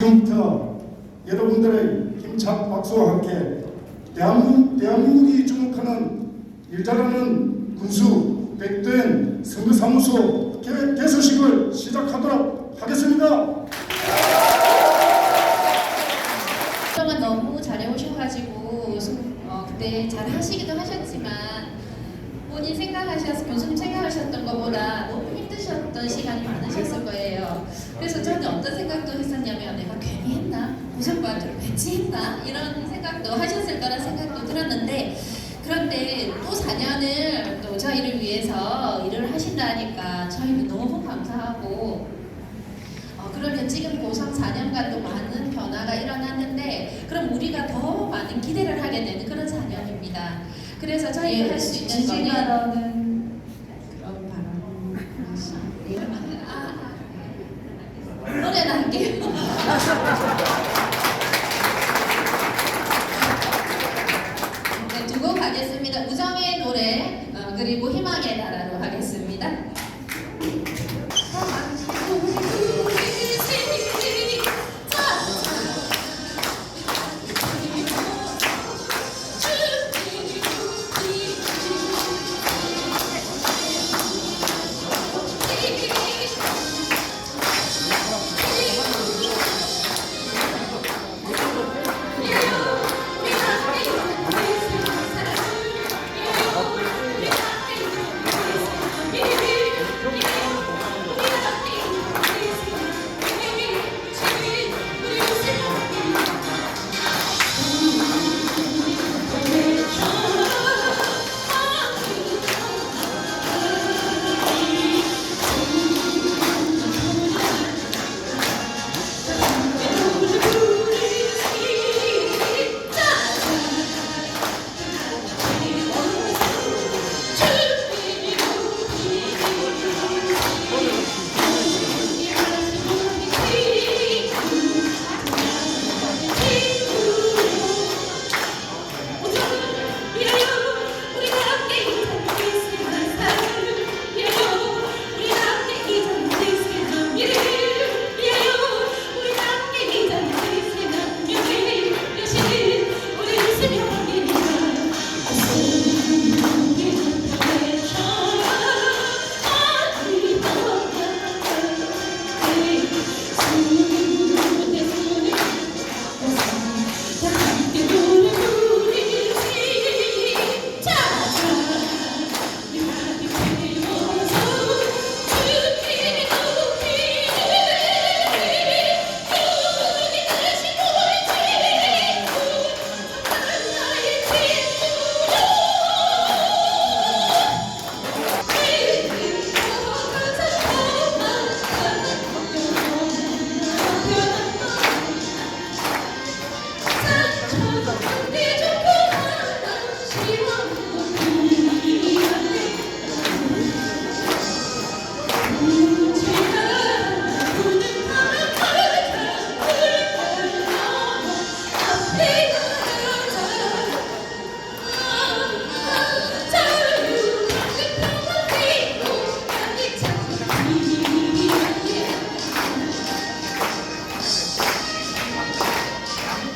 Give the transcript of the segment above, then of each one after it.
지금부터 여러분들의 힘찬 박수와 함께 대한민국이 주목하는 일자라는 군수 백된 선거사무소 개소식을 시작하도록 하겠습니다. 그동안 너무 잘해오셔가지고 그때 잘 하시기도 하셨지만 본인 교수님 생각하셨던 것보다 너무 힘드셨던 시간이 많으셨을 거예요. 그래서 저는 어떤 생각도 했었냐면 내가 괜히 했나? 고생과들을 배치했나? 이런 생각도 하셨을 거란 생각도 들었는데 그런데 또 4년을 또 저희를 위해서 일을 하신다니까 저희는 너무 감사하고 그러면 지금 고상 4년간도 많은 변화가 일어났는데 그럼 우리가 더 많은 기대를 하게 되는 그런 4년입니다. 그래서 저희가 할 수 있는 거는 그런 바람 노래나 할게요. 네, 두고 가겠습니다. 우정의 노래 그리고 희망의 나라로 하겠습니다.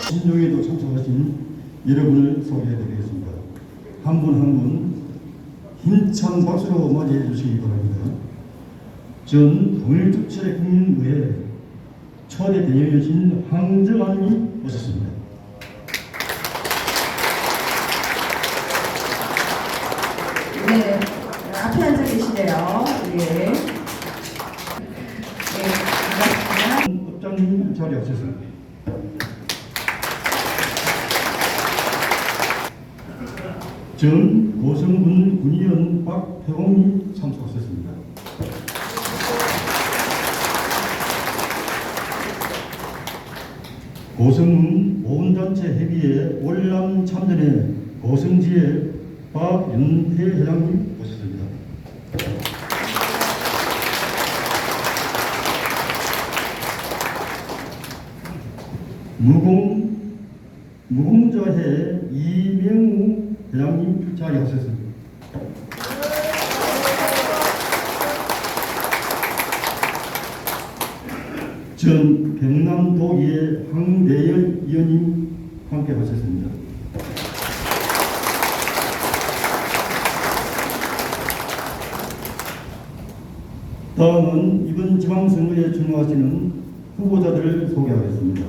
신종에도 참석하신 여러분을 소개해드리겠습니다. 한 분 한 분 힘찬 박수로 맞이해 주시기 바랍니다. 전 통일주체 국민의회 초대 대행이신 황정환님 오셨습니다. 네, 앞에 앉아 계시네요. 예. 네, 반갑습니다. 업장님 자리에 오셨습니다. 전 고성군 군의원 박태홍이 참석하셨습니다. 고성군 보훈단체 협의회 월남 참전회 고성지회 박윤태 회장님 오셨습니다. 무공자회 이명우 회장님 자리하셨습니다. 전 경남도의회 황대열 의원님 함께 하셨습니다. 다음은 이번 지방선거에 출마하시는 후보자들을 소개하겠습니다.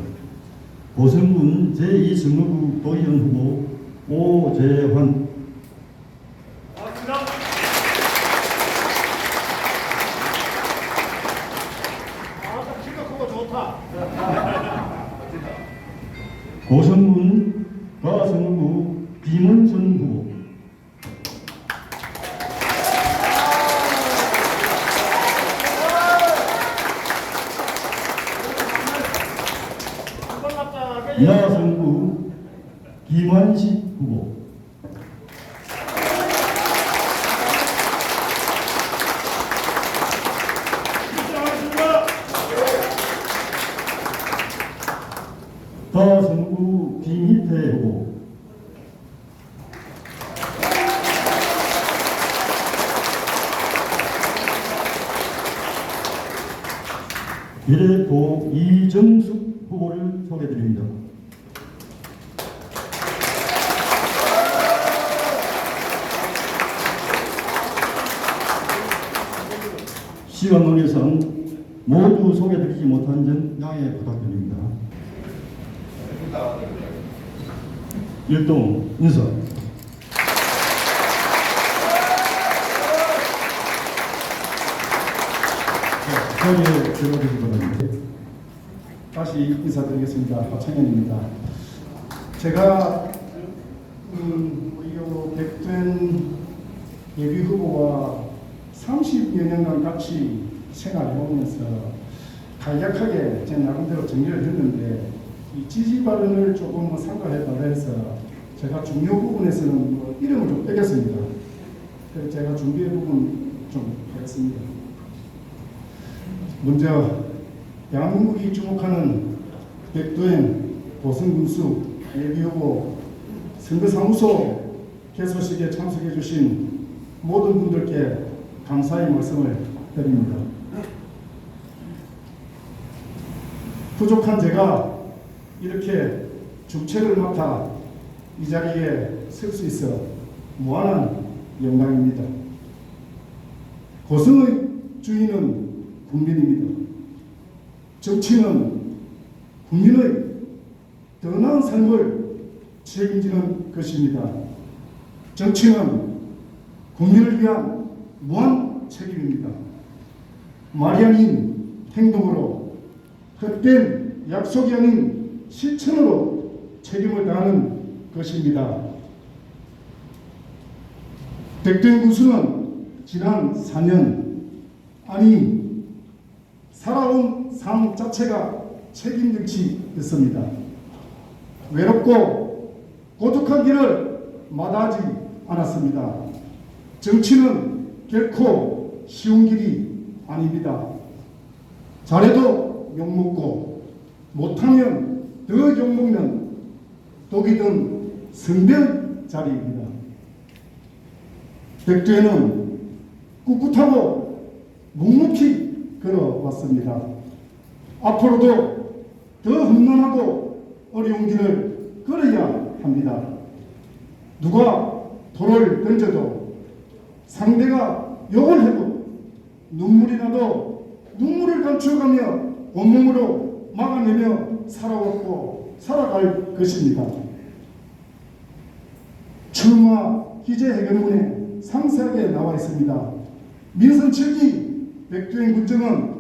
고성군 제2선거구 도의원 후보 오재환, 고성군 가선거구 김원선 후보, 야선구 김환식 후보, 다선구 김희태 후보, 비례도 이정숙 후보를 소개드립니다. 시간 관계상 모두 소개드리지 못한 점 양해 부탁드립니다. 일동 인사. 자리에 들어주시기 바랍니다. 다시 인사드리겠습니다. 박창현입니다. 제가 우리 백된 예비 후보와 30여 년간 같이 생활해오면서 간략하게 제 나름대로 정리를 했는데 이 지지 발언을 조금 삼가해달라 해서 제가 중요 부분에서는 이름을 좀 빼겠습니다. 그래서 제가 준비한 부분 좀 하겠습니다. 먼저 대한민국이 주목하는 백두행 고성군수 예비후보 선거사무소 개소식에 참석해 주신 모든 분들께 감사의 말씀을 드립니다. 부족한 제가 이렇게 주체를 맡아 이 자리에 설 수 있어 무한한 영광입니다. 고성의 주인은 국민입니다. 정치는 국민의 더 나은 삶을 책임지는 것입니다. 정치는 국민을 위한 무한 책임입니다. 말이 아닌 행동으로, 헛된 약속이 아닌 실천으로 책임을 다하는 것입니다. 백두행 군수는 지난 4년, 아니 살아온 삶 자체가 책임 정치였습니다. 외롭고 고독한 길을 마다하지 않았습니다. 정치는 결코 쉬운 길이 아닙니다. 잘해도 욕먹고 못하면 더 욕먹는 독이 든 성별 자리입니다. 백두에는 꿋꿋하고 묵묵히 걸어왔습니다. 앞으로도 더 험난하고 어려운 길을 걸어야 합니다. 누가 돌을 던져도, 상대가 욕을 해도 눈물이 나도 눈물을 감추어가며 온몸으로 막아내며 살아왔고 살아갈 것입니다. 출마 기재회견문에 상세하게 나와 있습니다. 민선 7기 백두행 군정은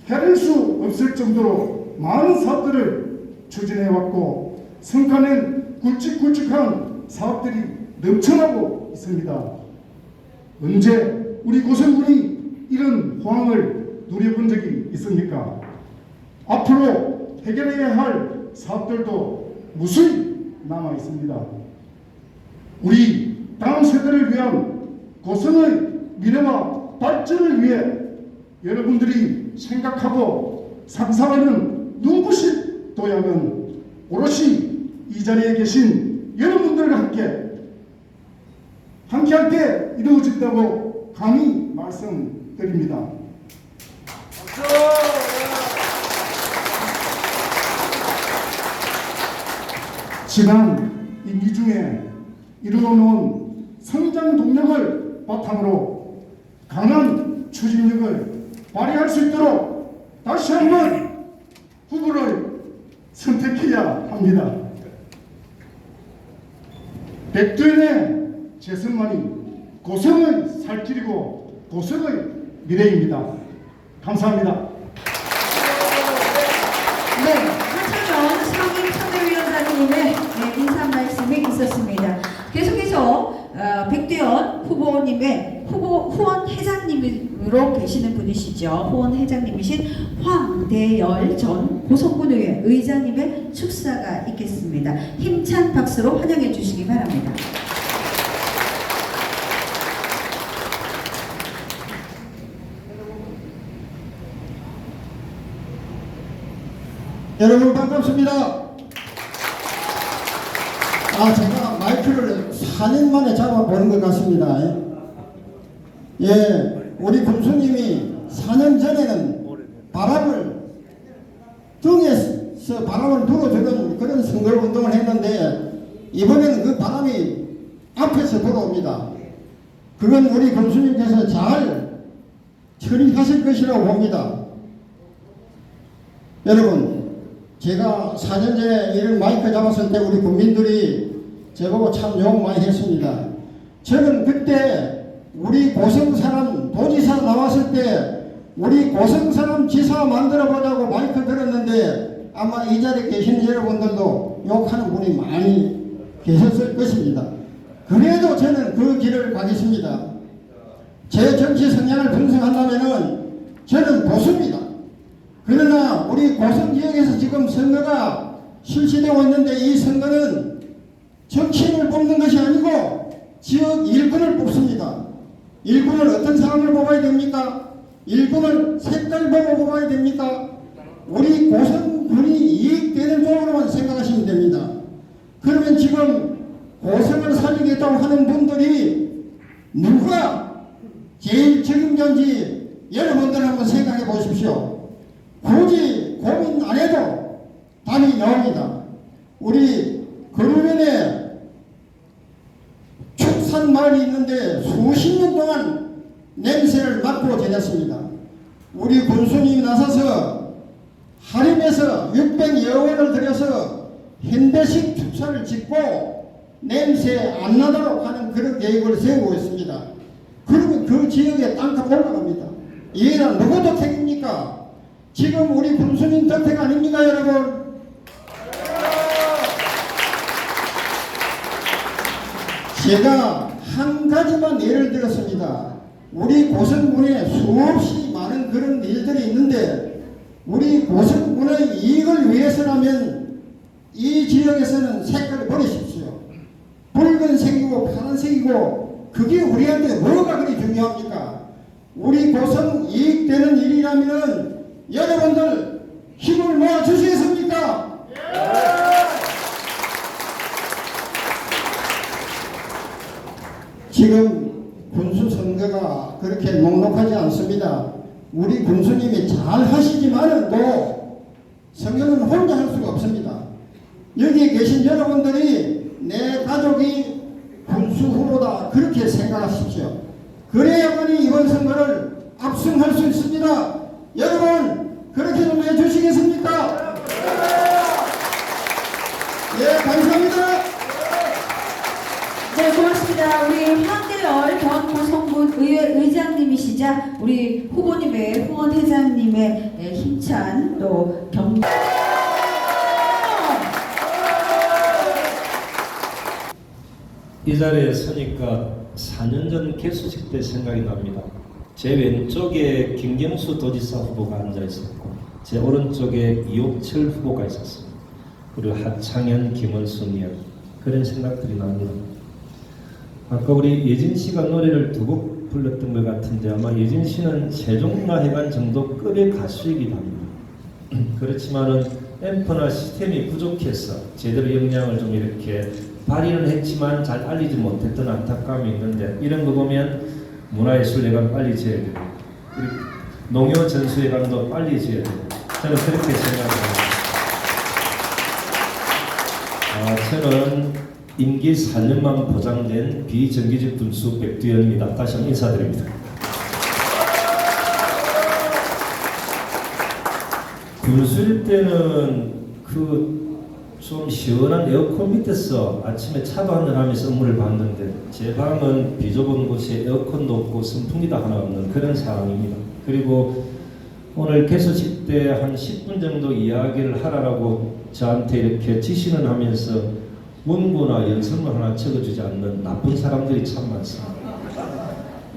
헤아릴 수 없을 정도로 많은 사업들을 추진해왔고 성과는 굵직굵직한 사업들이 넘쳐나고 있습니다. 언제 우리 고성군이 이런 호황을 누려본 적이 있습니까? 앞으로 해결해야 할 사업들도 무수히 남아 있습니다. 우리 다음 세대를 위한 고성의 미래와 발전을 위해 여러분들이 생각하고 상상하는 눈부신 도약은 오롯이 이 자리에 계신 여러분들과 함께할 때 이루어진다고 감히 말씀드립니다. 지난 임기 중에 이루어놓은 성장 동력을 바탕으로 강한 추진력을 발휘할 수 있도록 다시 한번 후보를 선택해야 합니다. 백두현의 재선만이 고성의 살길이고 고성의 미래입니다. 감사합니다. 네, 하창현 상임선대위원장님의 인사 말씀이 있었습니다. 계속해서 백두현 후보님의 후원 회장님으로 계시는 분이시죠. 후원 회장님이신 황대열 전 고성군의회 의장님의 축사가 있겠습니다. 힘찬 박수로 환영해 주시기 바랍니다. 여러분 반갑습니다. 제가 마이크를 4년 만에 잡아보는 것 같습니다. 예, 우리 군수님이 4년 전에는 바람을 등에서 바람을 불어주는 그런 선거운동을 했는데 이번에는 그 바람이 앞에서 불어옵니다. 그건 우리 군수님께서 잘 처리하실 것이라고 봅니다. 여러분, 제가 4년 전에 이런 마이크 잡았을 때 우리 국민들이 저보고 참 욕 많이 했습니다. 저는 그때 우리 고성사람 도지사 나왔을 때 우리 고성사람 지사 만들어 보자고 마이크 들었는데 아마 이 자리에 계시는 여러분들도 욕하는 분이 많이 계셨을 것입니다. 그래도 저는 그 길을 가겠습니다. 제 정치 성향을 분석한다면은 저는 보수입니다. 그러나 우리 고성 지역에서 지금 선거가 실시되고 있는데 이 선거는 정치인을 뽑는 것이 아니고 지역 일꾼을 뽑습니다. 일꾼을 어떤 사람을 뽑아야 됩니까? 일꾼을 색깔 보고 뽑아야 됩니까? 우리 고성군이 이익되는 쪽으로만 생각하시면 됩니다. 그러면 지금 고성을 살리겠다고 하는 분들이 누가 제일 책임자인지 여러분들 한번 생각해 보십시오. 굳이 고민 안 해도 답이 나옵니다. 우리 거루면에 축산마을이 있는데 수십 년 동안 냄새를 맡고 지냈습니다. 우리 군수님이 나서서 하림에서 600여 원을 들여서 현대식 축사를 짓고 냄새 안 나도록 하는 그런 계획을 세우고 있습니다. 그러면 그 지역에 땅값 올라갑니다. 이해는 누구 덕택입니까? 지금 우리 군수님 덕택 아닙니까, 여러분? 제가 한 가지만 예를 들었습니다. 우리 고성군에 수없이 많은 그런 일들이 있는데 우리 고성군의 이익을 위해서라면 이 지역에서는 색깔을 버리십시오. 붉은색이고 파란색이고 그게 우리한테 뭐가 그리 중요합니까? 우리 고성 이익되는 일이라면 여러분들 힘을 모아 주시겠습니까? 지금 군수 선거가 그렇게 녹록하지 않습니다. 우리 군수님이 잘 하시지만은 또 선거는 혼자 할 수가 없습니다. 여기 계신 여러분들이 내 가족이 군수 후보다 그렇게 생각하십시오. 그래야만이 이번 선거를 압승할 수 있습니다. 여러분 그렇게 좀 해주시겠습니까? 예, 감사합니다. 네, 고맙습니다. 우리 황대열 전 고성군 의회 의장님이시자 우리 후보님의 후원 회장님의 힘찬 또 경. 이 자리에 서니까 4년 전 개수식 때 생각이 납니다. 제 왼쪽에 김경수 도지사 후보가 앉아 있었고 제 오른쪽에 이옥철 후보가 있었습니다. 그리고 하창현, 김원순 의원 그런 생각들이 납니다. 아까 우리 예진 씨가 노래를 두 곡 불렀던 것 같은데 아마 예진 씨는 세종문화회관 정도 급의 가수이기도 합니다. 그렇지만은 앰프나 시스템이 부족해서 제대로 역량을 좀 이렇게 발휘는 했지만 잘 알리지 못했던 안타까움이 있는데 이런 거 보면 문화예술회관 빨리 지어야 되고 농협전수회관도 빨리 지어야 되고 저는 그렇게 생각합니다. 저는 임기 4년만 보장된 비정규직 군수 백두현입니다. 다시 한번 인사드립니다. 군수일 때는 좀 시원한 에어컨 밑에서 아침에 차도 한잔 하면서 업무를 봤는데 제 방은 비좁은 곳에 에어컨도 없고 선풍기도 하나 없는 그런 상황입니다. 그리고 오늘 개소식 때 한 10분 정도 이야기를 하라고 저한테 이렇게 지시는 하면서 원고나 연설문 하나 적어주지 않는 나쁜 사람들이 참 많습니다.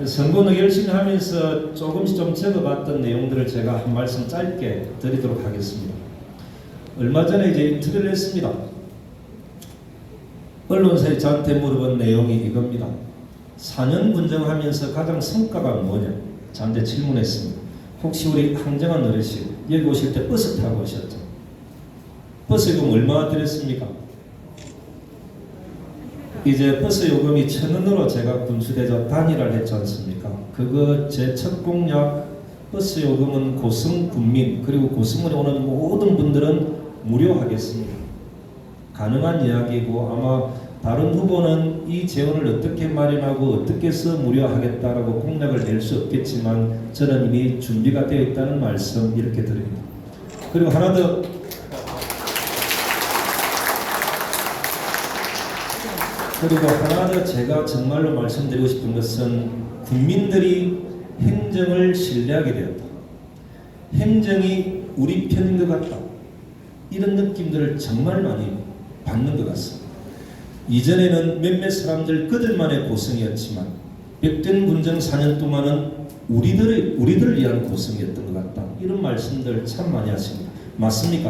선거는 열심히 하면서 조금씩 좀 적어봤던 내용들을 제가 한 말씀 짧게 드리도록 하겠습니다. 얼마 전에 이제 인터뷰를 했습니다. 언론사에 저한테 물어본 내용이 이겁니다. 4년 군정하면서 가장 성과가 뭐냐? 저한테 질문했습니다. 혹시 우리 황정한 어르신 여기 오실 때 버스 타고 오셨죠? 버스 요금 얼마 들였습니까? 이제 버스 요금이 1,000원으로 제가 군수대접 단일화를 했지 않습니까? 그거 제 첫 공약 버스 요금은 고성 군민 그리고 고성군에 오는 모든 분들은 무료하겠습니다. 가능한 이야기고 아마 다른 후보는 이 재원을 어떻게 마련하고 어떻게 해서 무료하겠다라고 공약을 낼 수 없겠지만 저는 이미 준비가 되어 있다는 말씀 이렇게 드립니다. 그리고 하나 더 제가 정말로 말씀드리고 싶은 것은 국민들이 행정을 신뢰하게 되었다. 행정이 우리 편인 것 같다. 이런 느낌들을 정말 많이 받는 것 같습니다. 이전에는 몇몇 사람들 그들만의 고성이었지만 백된 군정 4년 동안은 우리들을 위한 고성이었던 것 같다. 이런 말씀들 참 많이 하십니다. 맞습니까?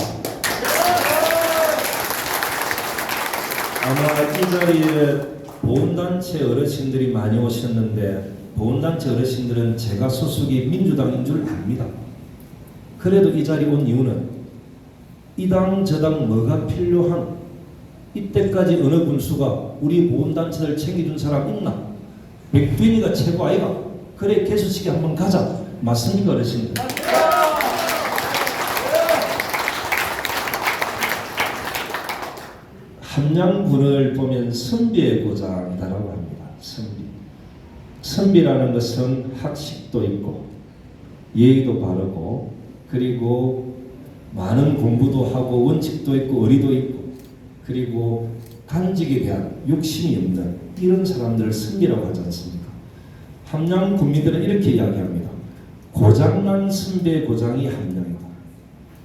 아마 이 자리에 보훈단체 어르신들이 많이 오셨는데 보훈단체 어르신들은 제가 소속이 민주당인 줄 압니다. 그래도 이 자리에 온 이유는 이 당 저 당 뭐가 필요한 이때까지 어느 군수가 우리 보훈단체를 챙겨준 사람 있나? 백두현이가 최고 아이가? 그래 개소식에 한번 가자. 맞습니까 어르신들? 함양군을 보면 선비의 고장이라고 합니다. 선비라는 것은 학식도 있고 예의도 바르고 그리고 많은 공부도 하고 원칙도 있고 의리도 있고 그리고 간직에 대한 욕심이 없는 이런 사람들을 선비라고 하지 않습니까? 함양 군민들은 이렇게 이야기합니다. 고장난 선비의 고장이 함양이다.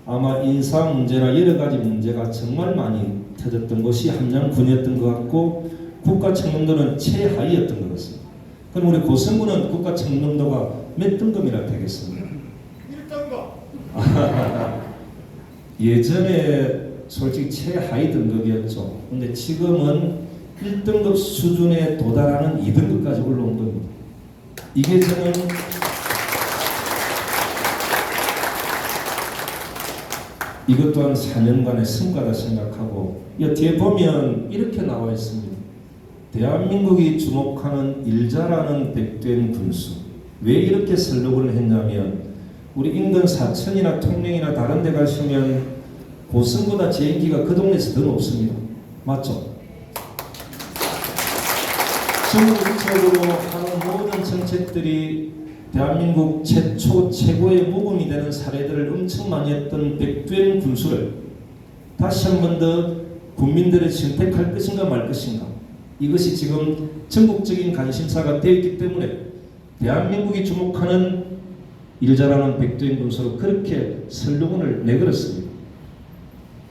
아마 인사 문제나 여러 가지 문제가 정말 많이 터졌던 곳이 함양군이었던 것 같고 국가 청렴도는 최하위였던 것 같습니다. 그럼 우리 고성군은 국가 청렴도가 몇 등급이나 되겠습니까? 1등급. 예전에 솔직히 최하위 등급이었죠. 근데 지금은 1등급 수준에 도달하는 2등급까지 올라온 겁니다. 이게 저는 이것 또한 4년간의 성과다 생각하고 이 뒤에 보면 이렇게 나와 있습니다. 대한민국이 주목하는 일자라는 백된 군수. 왜 이렇게 슬로건을 했냐면 우리 인근 사천이나 통영이나 다른 데 가시면 고성보다 제 인기가 그 동네에서 더 높습니다. 맞죠? 전국적으로 하는 모든 정책들이 대한민국 최고의 모범이 되는 사례들을 엄청 많이 했던 백두현 군수를 다시 한 번 더 국민들의 선택할 것인가 말 것인가 이것이 지금 전국적인 관심사가 되어 있기 때문에 대한민국이 주목하는 일자라는 백두현 군수로 그렇게 슬로건을 내걸었습니다.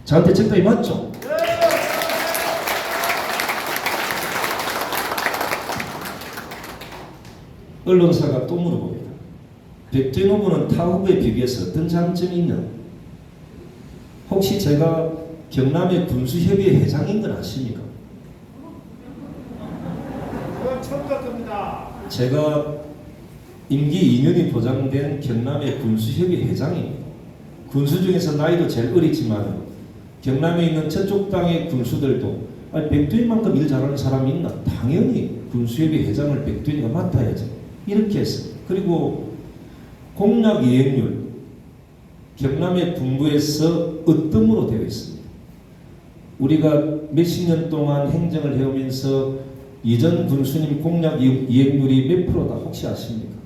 저한테 적당히 맞죠? 언론사가 또 물어봅니다. 백두현 후보는 타 후보에 비교해서 어떤 장점이 있냐? 혹시 제가 경남의 군수협의회 회장인 건 아십니까? 그건 처음 듣습니다. 제가 임기 2년이 보장된 경남의 군수협의회 회장입니다. 군수 중에서 나이도 제일 어리지만 경남에 있는 저쪽 당의 군수들도 백두현만큼 일 잘하는 사람이 있나? 당연히 군수협의회 회장을 백두현이가 맡아야지. 이렇게 했습니다. 그리고 공약 이행률 경남의 분부에서 으뜸으로 되어 있습니다. 우리가 몇십 년 동안 행정을 해오면서 이전 군수님 공약 이행률이 몇 프로다 혹시 아십니까?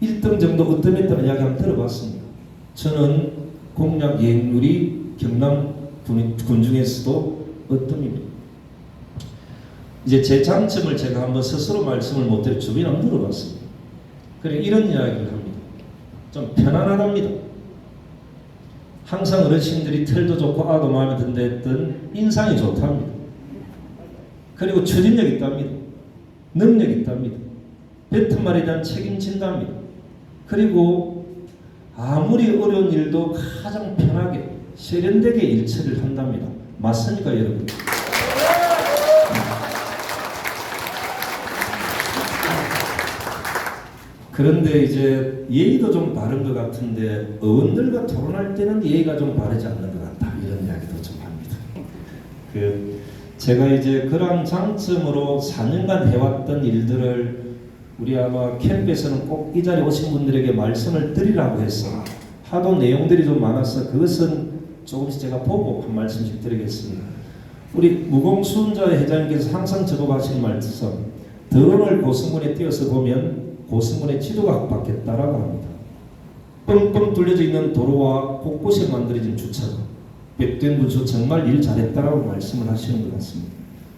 1등 정도 어떠했다는 이야기 한번 들어봤습니다. 저는 공약 이행률이 경남 군 중에서도 어뜸입니다. 이제 제 장점을 제가 한번 스스로 말씀을 못드려 주변에 한번 물어봤습니다. 그래 이런 이야기를 합니다. 좀 편안하답니다. 항상 어르신들이 털도 좋고 아도 마음에 든다 했던 인상이 좋답니다. 그리고 추진력 있답니다. 능력 있답니다. 뱉은 말에 대한 책임진답니다. 그리고 아무리 어려운 일도 가장 편하게 세련되게 일처리를 한답니다. 맞습니까 여러분? 그런데 이제 예의도 좀 바른 것 같은데 어른들과 토론할 때는 예의가 좀 바르지 않는 것 같다 이런 이야기도 좀 합니다. 제가 이제 그런 장점으로 4년간 해왔던 일들을 우리 아마 캠프에서는 꼭 이 자리에 오신 분들에게 말씀을 드리라고 해서 하도 내용들이 좀 많아서 그것은 조금씩 제가 보고 한 말씀씩 드리겠습니다. 우리 무공수운자 회장님께서 항상 저보고 하시는 말씀 드론을 고승군에 띄어서 보면 고승군의 지도가 바뀌었다라고 합니다. 뻥뻥 뚫려져 있는 도로와 곳곳에 만들어진 주차장 백된 군수 정말 일 잘했다라고 말씀을 하시는 것 같습니다.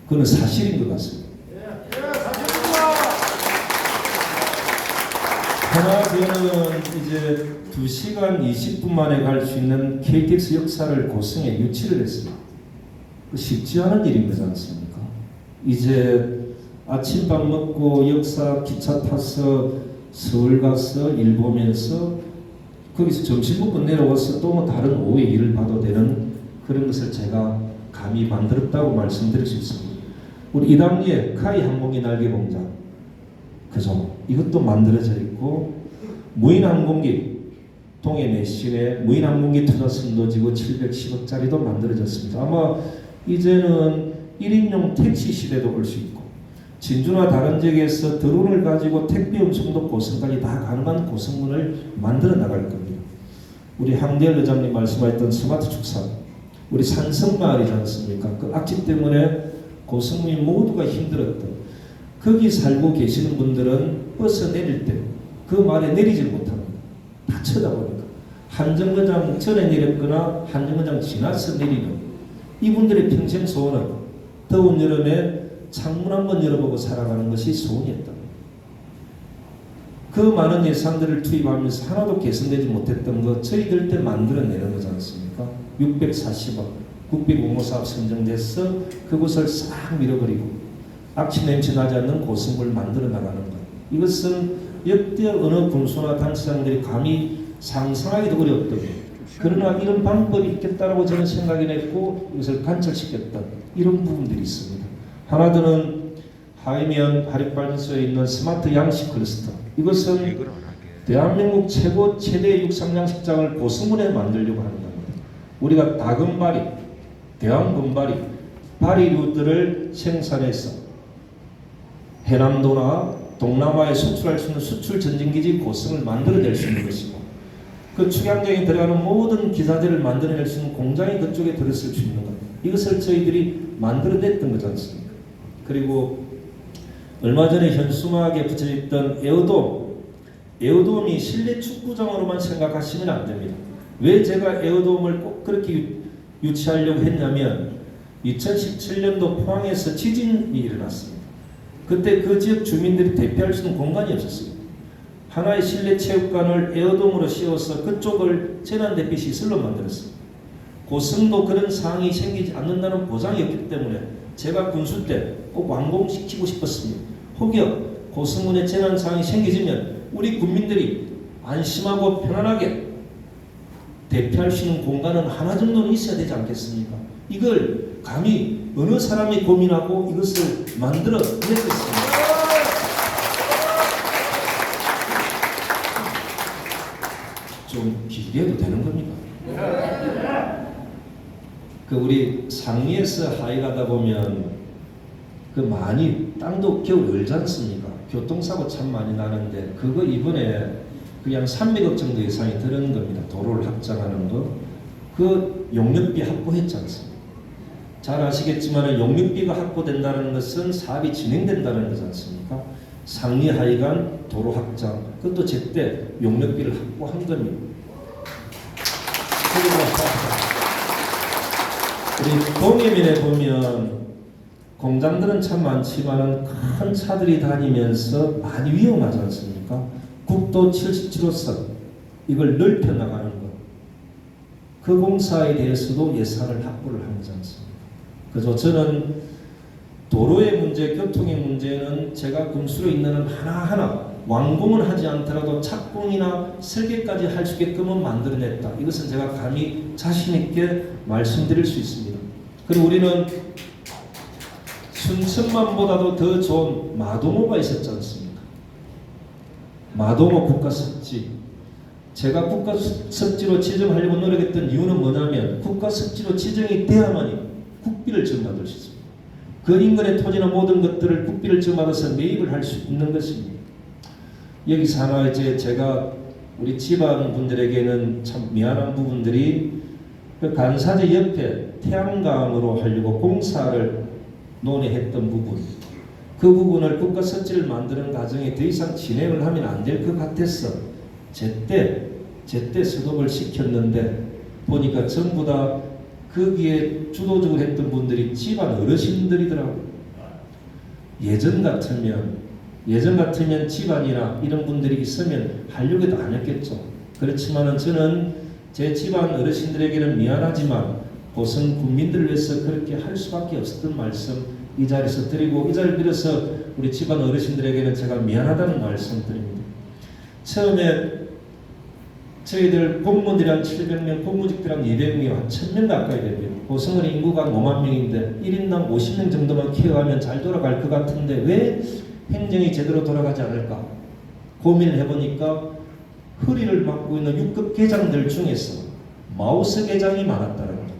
그건 사실인 것 같습니다. 하나 저는 이제 2시간 20분 만에 갈 수 있는 KTX 역사를 고성에 유치를 했습니다. 쉽지 않은 일인 거지 않습니까? 이제 아침밥 먹고 역사 기차 타서 서울 가서 일 보면서 거기서 점심 먹고 내려와서 또 뭐 다른 오후에 일을 봐도 되는 그런 것을 제가 감히 만들었다고 말씀드릴 수 있습니다. 우리 이담리에 카이 항공기 날개 공장 그죠? 이것도 만들어져 있고 무인항공기 동해 내시내 무인항공기 투자 선도지구 710억짜리도 만들어졌습니다. 아마 이제는 1인용 택시 시대도 올 수 있고 진주나 다른 지역에서 드론을 가지고 택배 운송도 고성까지 다 가능한 고성문을 만들어 나갈 겁니다. 우리 황대열 의장님 말씀하셨던 스마트 축산 우리 산성마을이지 않습니까? 그 악취 때문에 고성민 모두가 힘들었던 거기 살고 계시는 분들은 버스 내릴 때 그 말에 내리지 못합니다. 다 쳐다보니까 한정거장 전에 내렸거나 한정거장 지나서 내리는 이분들의 평생 소원은 더운 여름에 창문 한번 열어보고 살아가는 것이 소원이었다. 그 많은 예산들을 투입하면서 하나도 개선되지 못했던 것 저희들 때 만들어내는 거지 않습니까? 640억 국비공모사업 선정돼서 그곳을 싹 밀어버리고 악취 냄새 나지 않는 고성을 만들어 나가는 것. 이것은 역대 어느 군수나 단체장들이 감히 상상하기도 어려웠던 것. 그러나 이런 방법이 있겠다라고 저는 생각이 냈고 이것을 관철시켰던 이런 부분들이 있습니다. 하나는 하이면 화력발전소에 있는 스마트 양식 클러스터. 이것은 대한민국 최대 육상양식장을 고성군에 만들려고 하는 겁니다. 우리가 다금바리, 대왕금바리, 바리류들을 생산해서 해남도나 동남아에 수출할 수 있는 수출 전진기지 고성을 만들어낼 수 있는 것이고 그 축양장에 들어가는 모든 기사들을 만들어낼 수 있는 공장이 그쪽에 들었을 수 있는 겁니다. 이것을 저희들이 만들어냈던 거지 않습니까? 그리고 얼마 전에 현수막에 붙여있던 에어돔이 실내 축구장으로만 생각하시면 안 됩니다. 왜 제가 에어돔을 꼭 그렇게 유치하려고 했냐면 2017년도 포항에서 지진이 일어났습니다. 그때 그 지역 주민들이 대피할 수 있는 공간이 없었습니다. 하나의 실내 체육관을 에어돔으로 씌워서 그쪽을 재난 대피 시설로 만들었습니다. 고성도 그런 상황이 생기지 않는다는 보장이 없기 때문에 제가 군수 때 꼭 완공시키고 싶었습니다. 혹여 고성군의 재난 상황이 생기지면 우리 국민들이 안심하고 편안하게 대피할 수 있는 공간은 하나 정도는 있어야 되지 않겠습니까? 이걸 감히 어느 사람이 고민하고 이것을 만들어 냈겠습니까? 좀 길게 해도 되는 겁니까? 그 우리 상리에서 하이 가다 보면 그 많이 땅도 겨우 열지 않습니까? 교통사고 참 많이 나는데 그거 이번에 그냥 300억 정도 예산이 들은 겁니다. 도로를 확장하는 거. 그 용역비 확보했지 않습니까? 잘 아시겠지만 용역비가 확보된다는 것은 사업이 진행된다는 거지 않습니까? 상리 하이간 도로 확장, 그것도 제때 용역비를 확보한 겁니다. 우리 동해면에 보면 공장들은 참 많지만 큰 차들이 다니면서 많이 위험하지 않습니까? 국도 77호선 이걸 넓혀 나가는 것, 그 공사에 대해서도 예산을 확보를 하지 않습니까? 그래서 저는 도로의 문제, 교통의 문제는 제가 군수로 있는 한 하나하나 완공은 하지 않더라도 착공이나 설계까지 할 수 있게끔은 만들어냈다. 이것은 제가 감히 자신 있게 말씀드릴 수 있습니다. 그리고 우리는 순천만보다도 더 좋은 마동호가 있었지 않습니까? 마동호 국가습지. 제가 국가습지로 지정하려고 노력했던 이유는 뭐냐면 국가습지로 지정이 돼야만이 국비를 지원받을 수 있습니다. 그 인근의 토지나 모든 것들을 국비를 지원받아서 매입을 할 수 있는 것입니다. 여기서 하나 이제 제가 우리 지방 분들에게는 참 미안한 부분들이 그 간사제 옆에 태양광으로 하려고 공사를 논의했던 부분, 그 부분을 국가습지를 만드는 과정에 더 이상 진행을 하면 안 될 것 같아서 제때 스톱을 시켰는데 보니까 전부 다 거기에 주도적으로 했던 분들이 집안 어르신들이더라고요. 예전 같으면 집안이나 이런 분들이 있으면 하려고 해도 안 했겠죠. 그렇지만은 저는 제 집안 어르신들에게는 미안하지만 고성 국민들을 위해서 그렇게 할 수밖에 없었던 말씀 이 자리에서 드리고, 이 자리를 빌어서 우리 집안 어르신들에게는 제가 미안하다는 말씀 드립니다. 처음에 저희들 공무원들이랑 700명, 공무직들이랑 200명이 한 1000명 가까이 됩니다. 고성은 인구가 5만 명인데 1인당 50명 정도만 키워가면 잘 돌아갈 것 같은데 왜 행정이 제대로 돌아가지 않을까 고민을 해보니까 허리를 막고 있는 6급 계장들 중에서 마우스 계장이 많았다는 겁니다.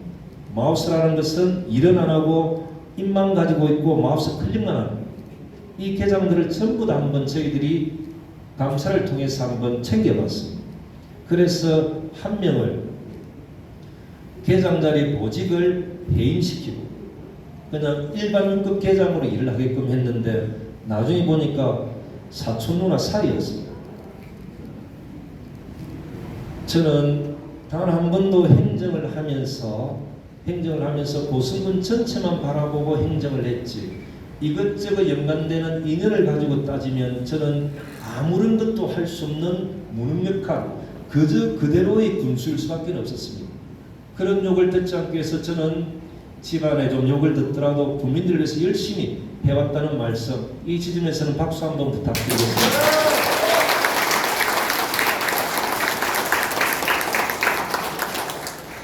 마우스라는 것은 일은 안 하고 입만 가지고 있고 마우스 클릭만 하는 이 계장들을 전부 다 한번 저희들이 감사를 통해서 한번 챙겨봤습니다. 그래서 한 명을 계장자리 보직을 해임시키고 그냥 일반 6급 계장으로 일을 하게끔 했는데 나중에 보니까 사촌 누나 사이였습니다. 저는 단 한 번도 행정을 하면서 고성군 전체만 바라보고 행정을 했지 이것저것 연관되는 인연을 가지고 따지면 저는 아무런 것도 할 수 없는 무능력한 그저 그대로의 군수일 수밖에 없었습니다. 그런 욕을 듣지 않기 위해서 저는 집안에 좀 욕을 듣더라도 국민들을 위해서 열심히 해왔다는 말씀, 이 지점에서는 박수 한번 부탁드리겠습니다.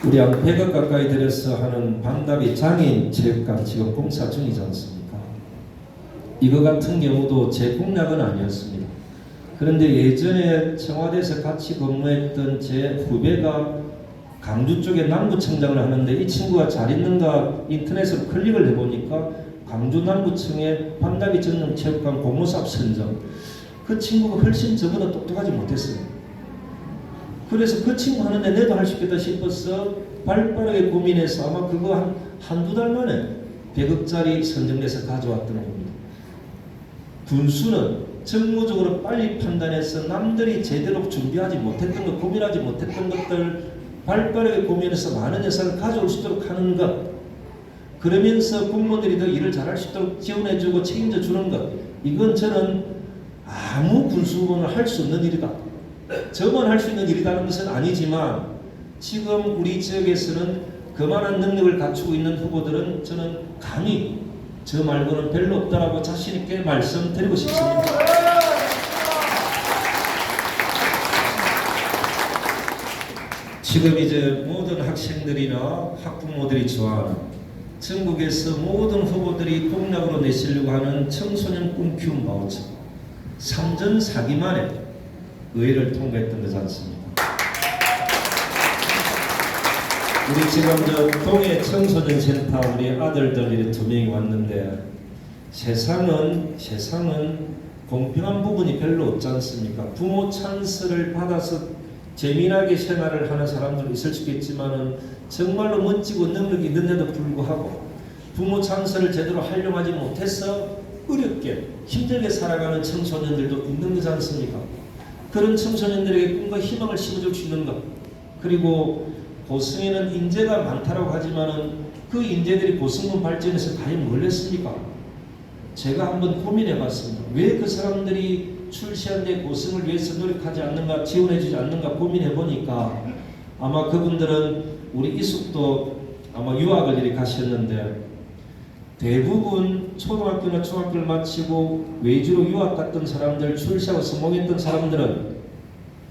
우리 한 100억 가까이 들여서 하는 반다비 장애인 체육관 지금 공사 중이지 않습니까? 이거 같은 경우도 제 공약은 아니었습니다. 그런데 예전에 청와대에서 같이 근무했던 제 후배가 강주 쪽에 남부청장을 하는데 이 친구가 잘 있는가 인터넷으로 클릭을 해보니까 강주 남부청의 반다비 전용 체육관 공모사업 선정, 그 친구가 훨씬 저보다 똑똑하지 못했어요. 그래서 그 친구 하는데 내도 할 수 있겠다 싶어서 발빠르게 고민해서 아마 그거 한두 달 만에 100억짜리 선정돼서 가져왔던 겁니다. 군수는 정무적으로 빨리 판단해서 남들이 제대로 준비하지 못했던 것, 고민하지 못했던 것들 발빠르게 고민해서 많은 예산을 가져올 수 있도록 하는 것, 그러면서 공무원들이 더 일을 잘할 수 있도록 지원해주고 책임져 주는 것, 이건 저는 아무 군수원을 할 수 없는 일이다. 저만 할 수 있는 일이라는 것은 아니지만 지금 우리 지역에서는 그만한 능력을 갖추고 있는 후보들은 저는 감히 저 말고는 별로 없다라고 자신 있게 말씀드리고 싶습니다. 지금 이제 모든 학생들이나 학부모들이 좋아하는 전국에서 모든 후보들이 공약으로 내시려고 하는 청소년 꿈키움 바우처 3전 4기 만에 의회를 통과했던 거지 않습니까? 우리 지금 저 동해 청소년 센터 우리 아들들 2명이 왔는데 세상은 공평한 부분이 별로 없지 않습니까? 부모 찬스를 받아서 재미나게 생활을 하는 사람들도 있을 수 있겠지만은 정말로 멋지고 능력이 있는데도 불구하고 부모 찬스를 제대로 활용하지 못해서 어렵게 힘들게 살아가는 청소년들도 있는 거지 않습니까? 그런 청소년들에게 꿈과 희망을 심어줄 수 있는 것, 그리고 고성에는 인재가 많다고 하지만은 그 인재들이 고성군 발전에서 과연 뭘 했습니까? 제가 한번 고민해 봤습니다. 왜 그 사람들이 출시한 데 고성을 위해서 노력하지 않는가, 지원해주지 않는가 고민해 보니까 아마 그분들은 우리 이숙도 아마 유학을 이렇게 가셨는데 대부분 초등학교나 중학교를 마치고 외주로 유학 갔던 사람들, 출시하고 성공했던 사람들은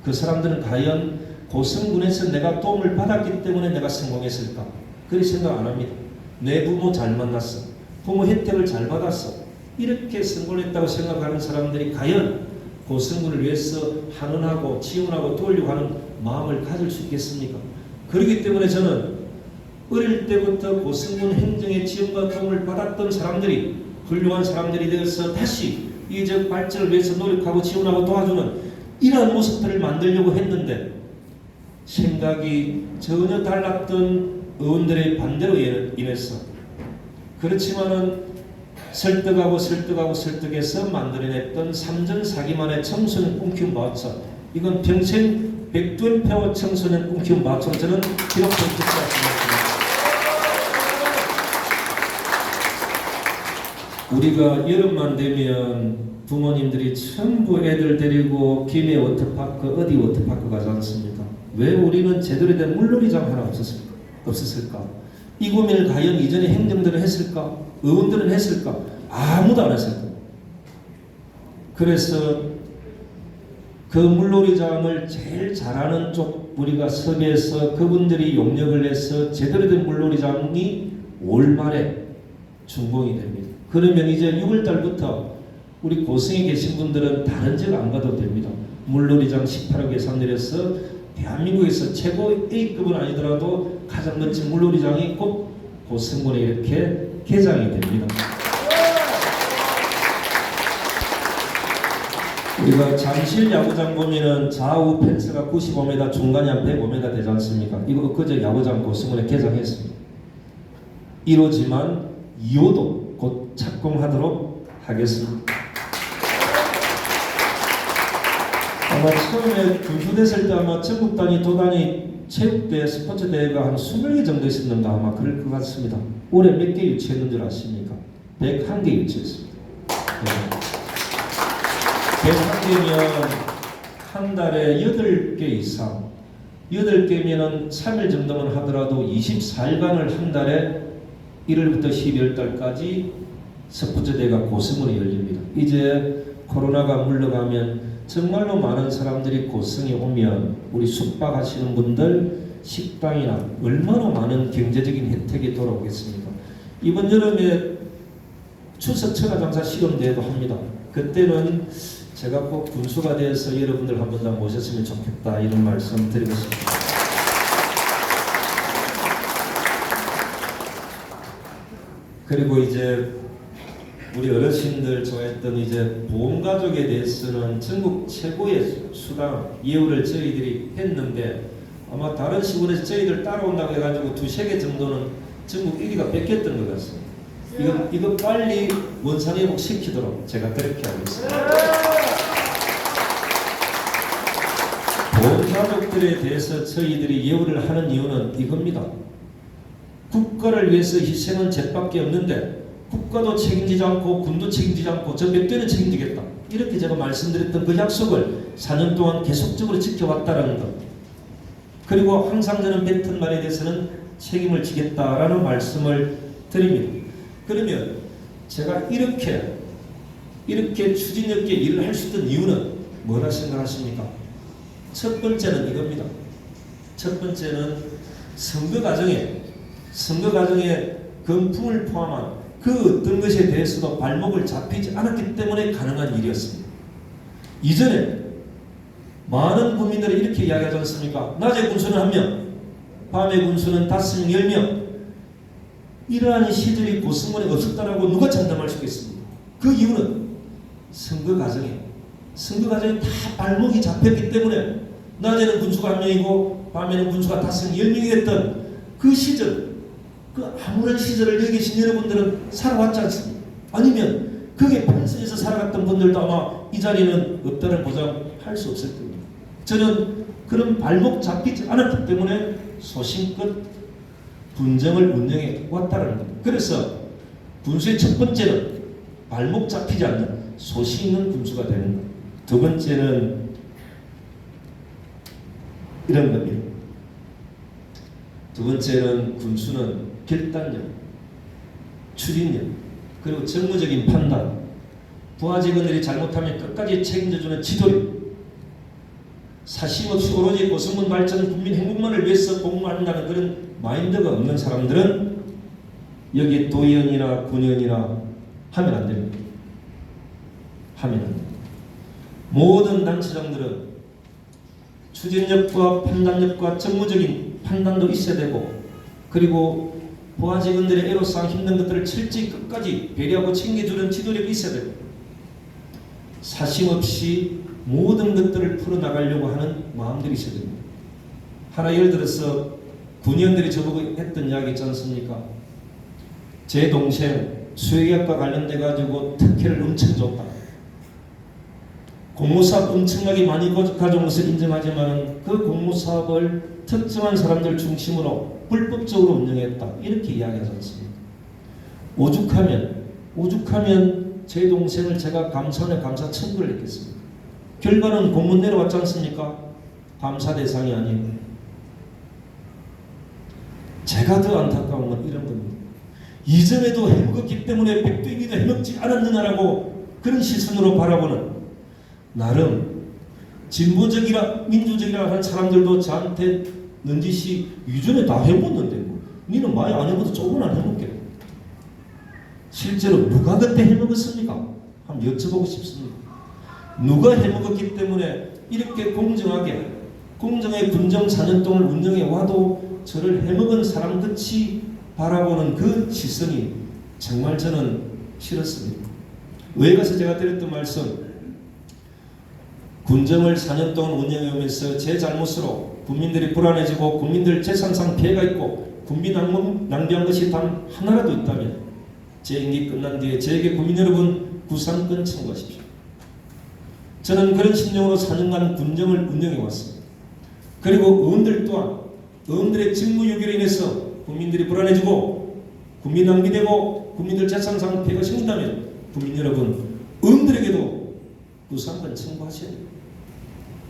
그 사람들은 과연 고성군에서 내가 도움을 받았기 때문에 내가 성공했을까? 그렇게 생각 안 합니다. 내 부모 잘 만났어. 부모 혜택을 잘 받았어. 이렇게 성공했다고 생각하는 사람들이 과연 고성군을 위해서 환원하고 지원하고 도우려고 하는 마음을 가질 수 있겠습니까? 그렇기 때문에 저는 어릴 때부터 고성군 행정의 지원과 도움을 받았던 사람들이 훌륭한 사람들이 되어서 다시 이 지역 발전을 위해서 노력하고 지원하고 도와주는 이러한 모습들을 만들려고 했는데 생각이 전혀 달랐던 의원들의 반대로 인해서 그렇지만은 설득해서 만들어냈던 3전 4기만의 청소년 꿈키운 마차, 이건 평생 백두현표 청소년 꿈키운 마차로 저는 기록될 수 있습니다. 우리가 여름만 되면 부모님들이 전부 애들 데리고 김해 워터파크 어디 워터파크 가지 않습니까? 왜 우리는 제대로 된 물놀이장 하나 없었을까? 이 고민을 과연 이전에 행정들은 했을까? 의원들은 했을까? 아무도 안 했을까? 그래서 그 물놀이장을 제일 잘하는 쪽 우리가 섭외해서 그분들이 용역을 해서 제대로 된 물놀이장이 올 말에 준공이 됩니다. 그러면 이제 6월달부터 우리 고성에 계신 분들은 다른 지역 안 가도 됩니다. 물놀이장 18억 예산 내려서 대한민국에서 최고 A급은 아니더라도 가장 멋진 물놀이장이 꼭 고성군에 이렇게 개장이 됩니다. 우리가 잠실 야구장 보면은 좌우 펜스가 95m, 중간이 한 105m 되지 않습니까? 이거 엊그제 야구장 고성군에 개장했습니다. 1호지만 2호도 곧 착공하도록 하겠습니다. 아마 처음에 군수됐을 때 아마 전국 단위, 도 단위 체육대회, 스포츠 대회가 한 20개 정도 있었는가 아마 그럴 것 같습니다. 올해 몇 개 유치했는 줄 아십니까? 101개 유치했습니다. 네. 101개면 한 달에 8개 이상, 8개면은 3일 정도만 하더라도 24일간을 한 달에 1월부터 12월달까지 스포츠 대회가 고성군에 열립니다. 이제 코로나가 물러가면 정말로 많은 사람들이 고성에 오면 우리 숙박하시는 분들 식당이나 얼마나 많은 경제적인 혜택이 돌아오겠습니까? 이번 여름에 추석 천하장사 실험대회도 합니다. 그때는 제가 꼭 군수가 되어서 여러분들 한 번 더 모셨으면 좋겠다 이런 말씀 드리겠습니다. 그리고 이제 우리 어르신들 좋아했던 이제 보험가족에 대해서는 전국 최고의 수당 예우를 저희들이 했는데 아마 다른 시군에서 저희들 따라온다고 해가지고 2-3개 정도는 전국 1위가 뺏겼던 것 같습니다. 이거 빨리 원상회복 시키도록 제가 그렇게 하겠습니다. 보험가족들에 대해서 저희들이 예우를 하는 이유는 이겁니다. 국가를 위해서 희생은 죄밖에 없는데 국가도 책임지지 않고 군도 책임지지 않고 저 몇 대는 책임지겠다. 이렇게 제가 말씀드렸던 그 약속을 4년 동안 계속적으로 지켜왔다는 것. 그리고 항상 저는 뱉은 말에 대해서는 책임을 지겠다라는 말씀을 드립니다. 그러면 제가 이렇게 추진력 있게 일을 할 수 있던 이유는 뭐라 생각하십니까? 첫 번째는 이겁니다. 첫 번째는 선거 과정에 금품을 포함한 그 어떤 것에 대해서도 발목을 잡히지 않았기 때문에 가능한 일이었습니다. 이전에 많은 국민들이 이렇게 이야기하지 않습니까? 낮에 군수는 1명, 밤에 군수는 5명, 10명. 이러한 시절이 고성군에 없었다라고 누가 장담할 수 있겠습니까? 그 이유는 선거 과정에 다 발목이 잡혔기 때문에 낮에는 군수가 1명이고 밤에는 군수가 5명, 10명이 됐던 그 시절, 그 아무런 시절을 여기 계신 여러분들은 살아왔지 않습니까? 아니면 그게 펜션에서 살아갔던 분들도 아마 이 자리는 없다는 보장할 수 없을 겁니다. 저는 그런 발목 잡히지 않았기 때문에 소신껏 군정을 운영해 왔다는 겁니다. 그래서 군수의 첫 번째는 발목 잡히지 않는 소신 있는 군수가 되는 것. 두 번째는 이런 겁니다. 두 번째는 군수는 결단력, 추진력, 그리고 정무적인 판단, 부하 직원들이 잘못하면 끝까지 책임져주는 지도력, 사심 없이 오로지 고성군 발전, 국민 행복만을 위해서 공부한다는 그런 마인드가 없는 사람들은 여기 도의원이나 군의원이나 하면 안 됩니다. 하면 안 됩니다. 모든 단체장들은 추진력과 판단력과 정무적인 판단도 있어야 되고, 그리고 부하 직원들의 애로사항 힘든 것들을 철저히 끝까지 배려하고 챙겨주는 지도력이 있어야 되고, 사심 없이 모든 것들을 풀어나가려고 하는 마음들이 있어야 됩니다. 하나 예를 들어서 군의원들이 저보고 했던 이야기 있지 않습니까? 제 동생 수의학과 관련돼 가지고 특혜를 엄청 줬다. 공모사업 엄청나게 많이 가져온 것을 인정하지만 그 공모사업을 특정한 사람들 중심으로 불법적으로 운영했다. 이렇게 이야기하지 않습니까? 오죽하면 제 동생을 제가 감사원에 감사 청구를 했겠습니다. 결과는 공문 내려왔지 않습니까? 감사 대상이 아니에요. 제가 더 안타까운 건 이런 겁니다. 이전에도 해먹었기 때문에 백두이기도 해먹지 않았느냐라고 그런 시선으로 바라보는, 나름 진보적이라 민주적이라 하는 사람들도 저한테 넌지시 이전에 다 해먹었는데 뭐, 니는 많이 안 해먹어도 조금은 안 해먹게. 실제로 누가 그때 해먹었습니까? 한번 여쭤보고 싶습니다. 누가 해먹었기 때문에 이렇게 공정하게 공정의 군정 4년 동안 운영해 와도 저를 해먹은 사람같이 바라보는 그 시선이 정말 저는 싫었습니다. 왜 가서 제가 드렸던 말씀, 군정을 4년 동안 운영해 오면서 제 잘못으로 국민들이 불안해지고 국민들 재산상 피해가 있고 국민 낭비한 것이 단 하나라도 있다면 제 임기 끝난 뒤에 저에게 국민 여러분 구상권 청구하십시오. 저는 그런 심정으로 4년간 군정을 운영해 왔습니다. 그리고 의원들 또한 의원들의 직무유기로 인해서 국민들이 불안해지고 국민 낭비되고 국민들 재산상 피해가 생긴다면 국민 여러분 의원들에게도 구상권 청구하셔야 돼요.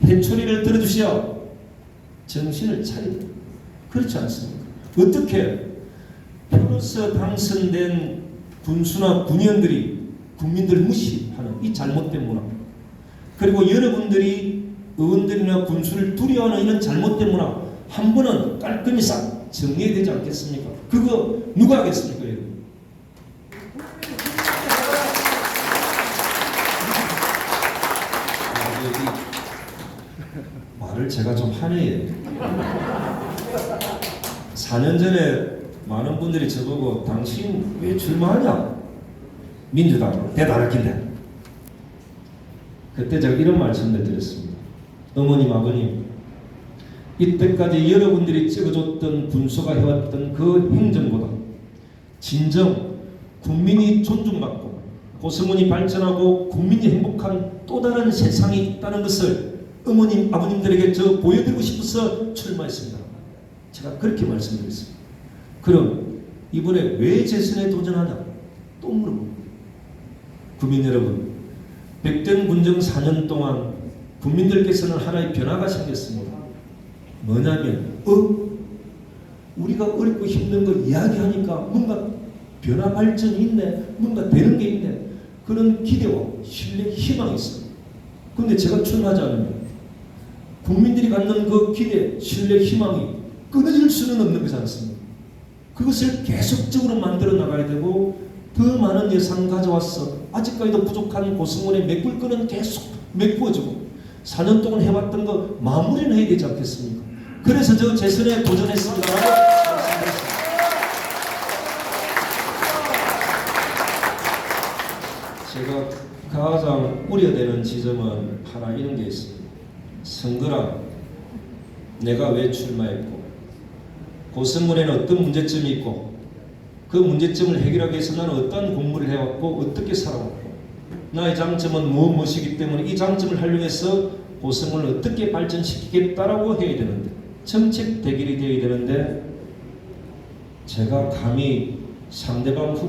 회초리를 들어주셔야 정신을 차리다. 그렇지 않습니까? 어떻게 표로서 당선된 군수나 군의원들이 국민들을 무시하는 이 잘못된 문화, 그리고 여러분들이 의원들이나 군수를 두려워하는 이런 잘못된 문화 한 번은 깔끔히 싹 정리해야 되지 않겠습니까? 그거 누가 하겠습니까, 여러분? 말을 제가 좀 하네요. 4년 전에 많은 분들이 저보고 당신 왜 출마하냐? 민주당 대단할 긴데. 그때 제가 이런 말씀을 드렸습니다. 어머님, 아버님, 이때까지 여러분들이 찍어줬던 군수가 해왔던 그 행정보다 진정 국민이 존중받고 고성군이 발전하고 국민이 행복한 또 다른 세상이 있다는 것을 어머님, 아버님들에게 저 보여드리고 싶어서 출마했습니다. 제가 그렇게 말씀드렸습니다. 그럼 이번에 왜 재선에 도전하냐? 또 물어봅니다. 국민 여러분, 백된 군정 4년 동안 국민들께서는 하나의 변화가 생겼습니다. 뭐냐면 우리가 어렵고 힘든 거 이야기하니까 뭔가 변화 발전이 있네, 뭔가 되는 게 있네, 그런 기대와 신뢰, 희망이 있습니다. 그런데 제가 출마하지 않으면 국민들이 갖는 그 기대, 신뢰, 희망이 끊어질 수는 없는 것이 않습니까? 그것을 계속적으로 만들어 나가야 되고 더 많은 예산 가져와서 아직까지도 부족한 고성군의 메꿀 계속 메꾸어주고 4년 동안 해왔던 거 마무리는 해야 되지 않겠습니까? 그래서 저 재선에 도전했습니다. 제가 가장 우려되는 지점은 하나 이런 게 있습니다. 선거라 내가 왜 출마했고 고성군에는 어떤 문제점이 있고 그 문제점을 해결하기 위해서 나는 어떤 공부를 해왔고 어떻게 살아왔고 나의 장점은 무엇이기 때문에 이 장점을 활용해서 고성을 어떻게 발전시키겠다라고 해야 되는데 정책 대결이 되어야 되는데 제가 감히 상대방 후보